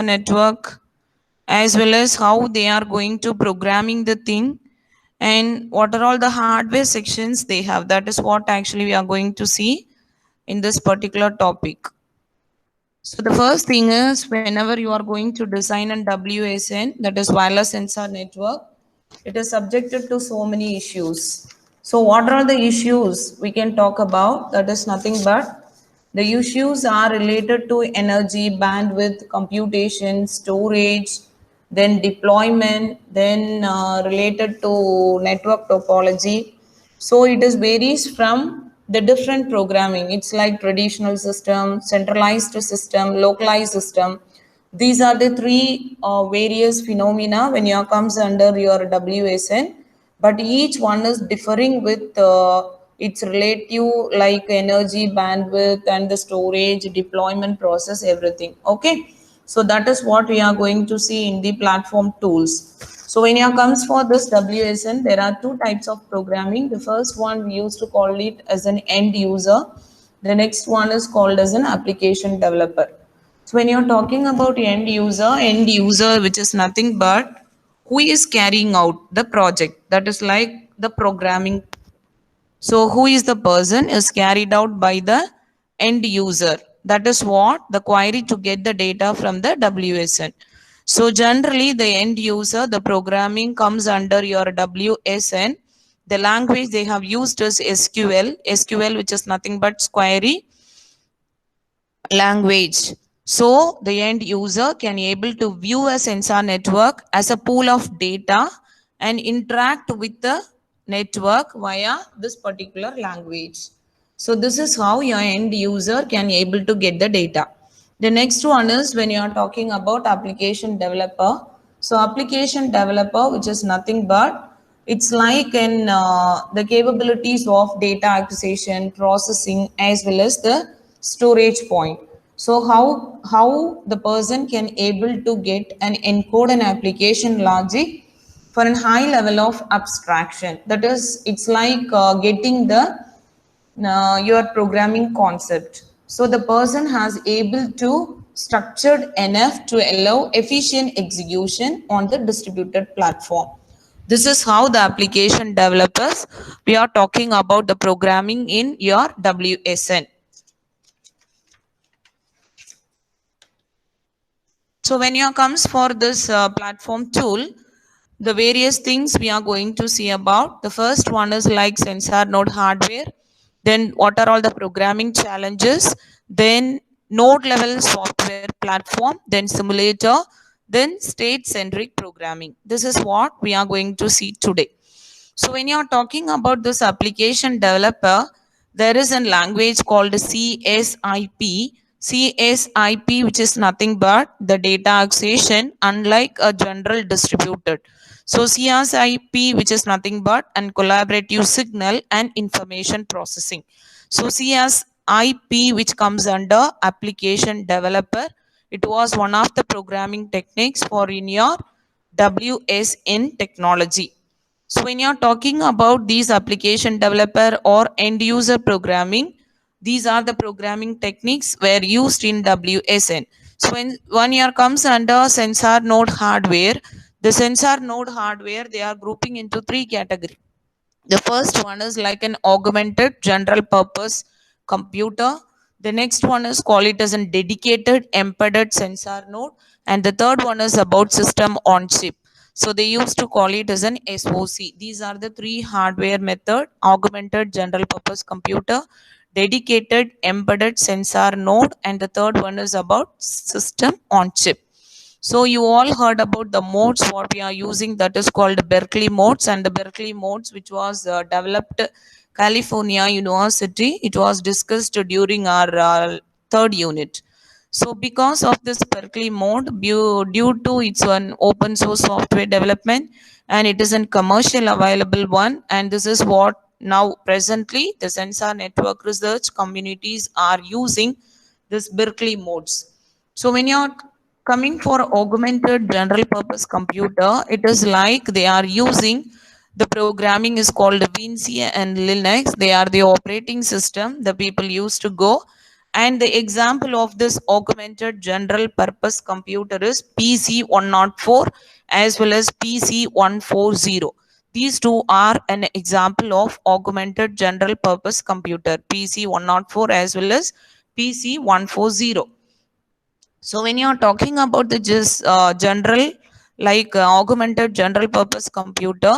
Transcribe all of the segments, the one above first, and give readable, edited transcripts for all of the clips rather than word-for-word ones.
network, as well as how they are going to programming the thing, and what are all the hardware sections they have. That is what actually we are going to see in this particular topic. So the first thing is, whenever you are going to design an WSN, that is wireless sensor network, it is subjected to so many issues. So what are the issues we can talk about? That is nothing but the issues are related to energy, bandwidth, computation, storage, then deployment, then related to network topology. So it is varies from the different programming. It's like traditional system, centralized system, localized system. These are the three various phenomena when you comes under your WSN, but each one is differing with its relative, like energy, bandwidth, and the storage, deployment process, everything. Okay, so that is what we are going to see in the platform tools. So when it comes for this WSN, there are two types of programming. The first one we used to call it as an end user. The next one is called as an application developer. So when you're talking about end user, which is nothing but who is carrying out the project. That is like the programming. So who is the person is carried out by the end user. That is what the query to get the data from the WSN. So generally the end user, the programming comes under your WSN. The language they have used is SQL, which is nothing but query language. So the end user can able to view a sensor network as a pool of data and interact with the network via this particular language. So this is how your end user can able to get the data. The next one is when you are talking about application developer. So application developer, which is nothing but it's like in the capabilities of data acquisition, processing, as well as the storage point. So how the person can able to get and encode an application logic for a high level of abstraction. That is, it's like getting the your programming concept. So the person has able to structured enough to allow efficient execution on the distributed platform. This is how the application developers, we are talking about the programming in your WSN. So when you comes for this platform tool, the various things we are going to see about. The first one is like sensor node hardware. Then what are all the programming challenges? Then node level software platform. Then simulator. Then state centric programming. This is what we are going to see today. So when you are talking about this application developer, there is a language called CSIP. CSIP, which is nothing but the data acquisition, unlike a general distributed. So CSIP, which is nothing but and collaborative signal and information processing. So CSIP, which comes under application developer, it was one of the programming techniques for in your WSN technology. So when you're talking about these application developer or end user programming, these are the programming techniques were used in WSN. So when 1 year comes under sensor node hardware, the sensor node hardware, they are grouping into three categories. The first one is like an augmented general purpose computer. The next one is call it as a dedicated embedded sensor node. And the third one is about system on chip. So they used to call it as an SOC. These are the three hardware method: augmented general purpose computer, dedicated embedded sensor node, and the third one is about system on chip. So you all heard about the modes what we are using, that is called Berkeley modes, and the Berkeley modes which was developed California University. It was discussed during our third unit. So because of this Berkeley mode, due to its one open source software development, and it is a commercial available one, and this is what now presently the sensor network research communities are using this Berkeley modes. So when you're coming for augmented general purpose computer, it is like they are using the programming is called Vinci and Linux. They are the operating system the people used to go, And the example of this augmented general purpose computer is PC104 as well as PC140. These two are an example of augmented general purpose computer, PC104 as well as PC140. So when you're talking about the just general, like augmented general purpose computer,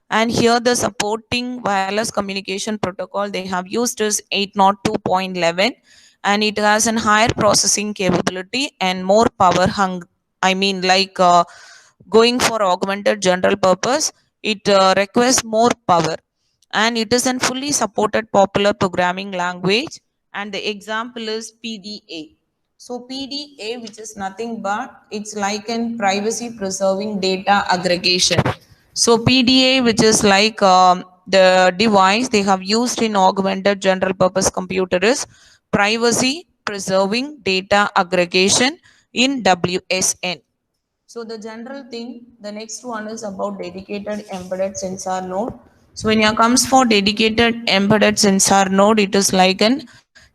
and here the supporting wireless communication protocol they have used is 802.11, and it has an higher processing capability and more power hung. I mean, like going for augmented general purpose, it requires more power, and it is a fully supported popular programming language. And the example is PDA. So PDA, which is nothing but it's like an privacy preserving data aggregation. So PDA, which is like the device they have used in augmented general purpose computer, is privacy preserving data aggregation in WSN. So the general thing, the next one is about dedicated embedded sensor node. So when it comes for dedicated embedded sensor node, it is like an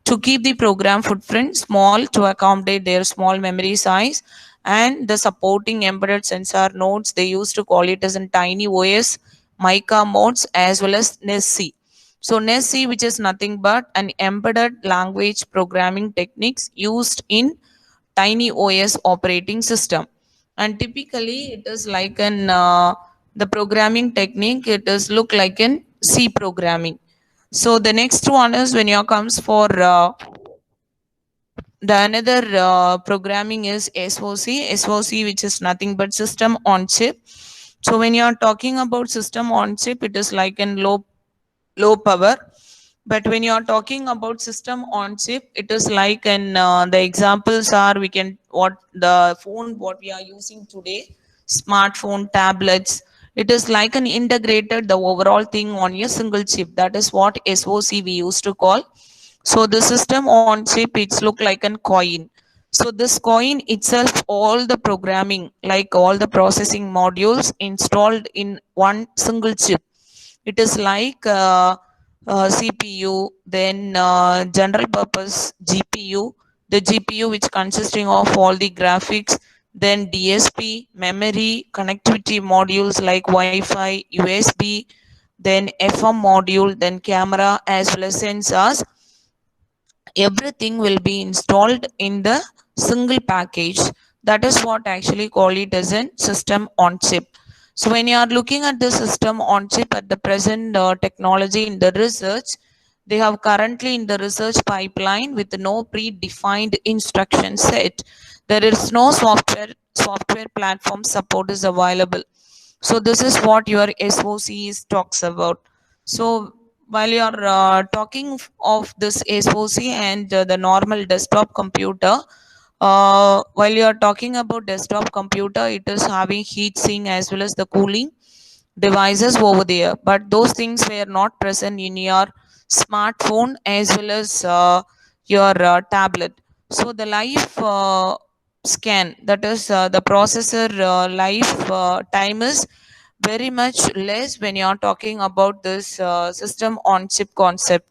to keep the program footprint small to accommodate their small memory size, and the supporting embedded sensor nodes they used to call it as in tiny OS, Mica modes as well as NESC. So NESC, which is nothing but an embedded language programming techniques used in tiny OS operating system. And typically it is like an the programming technique, it is look like an C programming. So the next one is when you comes for the another programming is SOC, which is nothing but system on chip. So when you are talking about system on chip, it is like an low power. But when you are talking about system on chip, it is like an the examples are we can what the phone what we are using today, smartphone, tablets. It is like an integrated the overall thing on a single chip. That is what SOC we used to call. So the system on chip it's look like a coin. So this coin itself, all the programming, like all the processing modules installed in one single chip. It is like CPU, then general purpose GPU, the GPU which consisting of all the graphics, then DSP, memory, connectivity modules like Wi-Fi, USB, then FM module, then camera as well as sensors. Everything will be installed in the single package. That is what actually call it as a system on chip. So when you are looking at the system on chip at the present technology in the research, they have currently in the research pipeline with no predefined instruction set. There is no software platform support is available. So this is what your SOC is talks about. So while you're talking of this SOC and the normal desktop computer, while you are talking about desktop computer, it is having heat sink as well as the cooling devices over there, but those things were not present in your smartphone as well as your tablet. So the life scan, that is the processor life time is very much less when you are talking about this system on chip concept.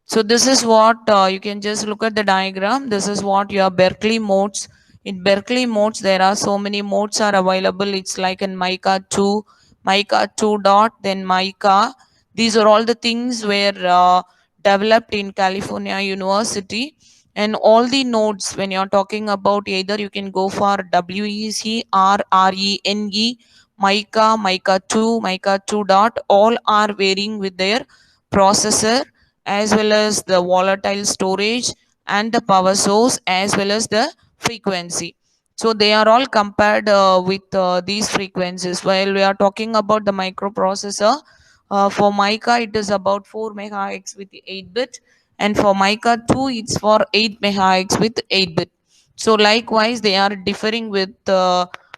So this is what you can just look at the diagram. This is what your Berkeley modes. In Berkeley modes, there are so many modes are available. It's like in Mica 2, Mica 2 dot, then Mica. These are all the things were developed in California University. And all the nodes, when you're talking about either you can go for WEC or RENE, Mica, Mica 2, Mica 2 dot, all are varying with their processor as well as the volatile storage and the power source as well as the frequency. So they are all compared with these frequencies. While we are talking about the microprocessor, for Mica it is about 4 megahertz with 8 bit, and for Mica 2 it's for 8 megahertz with 8 bit. So likewise they are differing with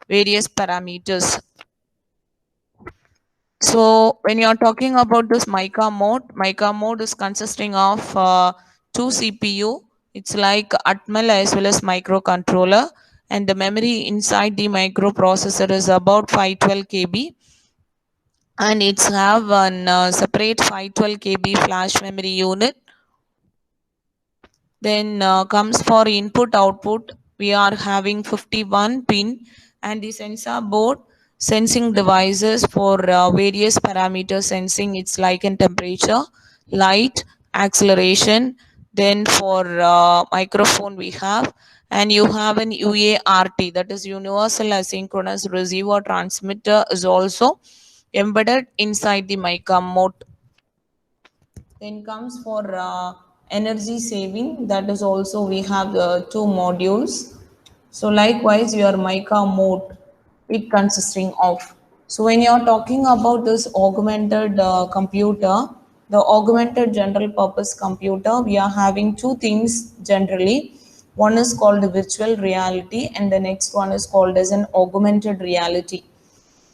various parameters. So when you are talking about this Mica mode is consisting of two CPU. It's like Atmel as well as microcontroller, and the memory inside the microprocessor is about 512 KB, and it's have an separate 512 KB flash memory unit. Then comes for input output, we are having 51 pin, and the sensor board sensing devices for various parameters sensing. It's like in temperature, light, acceleration. Then for microphone we have, and you have an UART, that is universal asynchronous receiver transmitter, is also embedded inside the mica mode. Then comes for energy saving, that is also we have two modules. So likewise your mica mode, it consisting of. So when you are talking about this augmented computer, the augmented general purpose computer, we are having two things generally. One is called virtual reality and the next one is called as an augmented reality.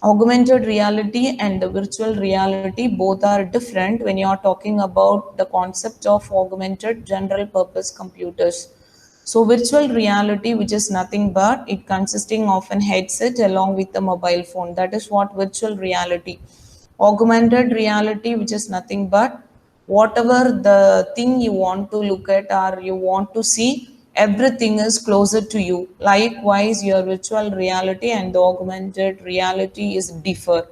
Augmented reality and the virtual reality both are different when you are talking about the concept of augmented general purpose computers. So virtual reality, which is nothing but it consisting of an headset along with the mobile phone, that is what virtual reality. Augmented reality, which is nothing but whatever the thing you want to look at or you want to see, everything is closer to you. Likewise your virtual reality and the augmented reality is differ.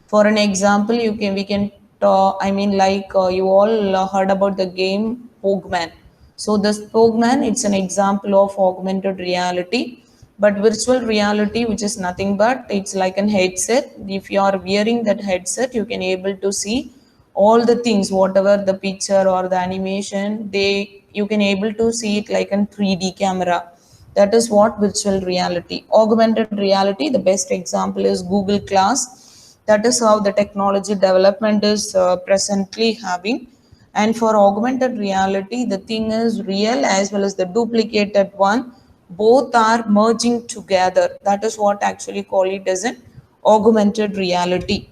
For an example, we can talk, I mean, like you all heard about the game Pokemon. So this Pokemon, it's an example of augmented reality. But virtual reality, which is nothing but it's like an headset. If you are wearing that headset, you can able to see all the things, whatever the picture or the animation, they you can able to see it like a 3D camera. That is what virtual reality. Augmented reality, the best example is Google Glass. That is how the technology development is presently having. And for augmented reality, the thing is real as well as the duplicated one, both are merging together. That is what actually call it as an augmented reality.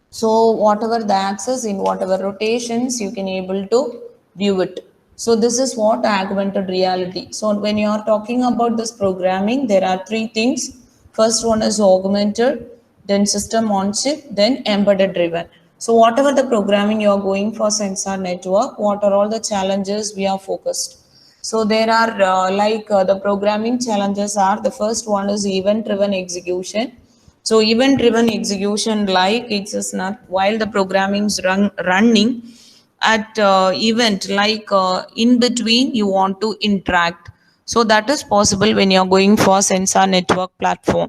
So whatever the axis in whatever rotations, you can able to view it. So this is what augmented reality. So when you are talking about this programming, there are three things. First one is augmented, then system on chip, then embedded driven. So whatever the programming you are going for sensor network, what are all the challenges we are focused. So there are the programming challenges are, the first one is event driven execution. So event driven execution, like it's just not while the programming is running at event, in between you want to interact. So that is possible when you're going for sensor network platform.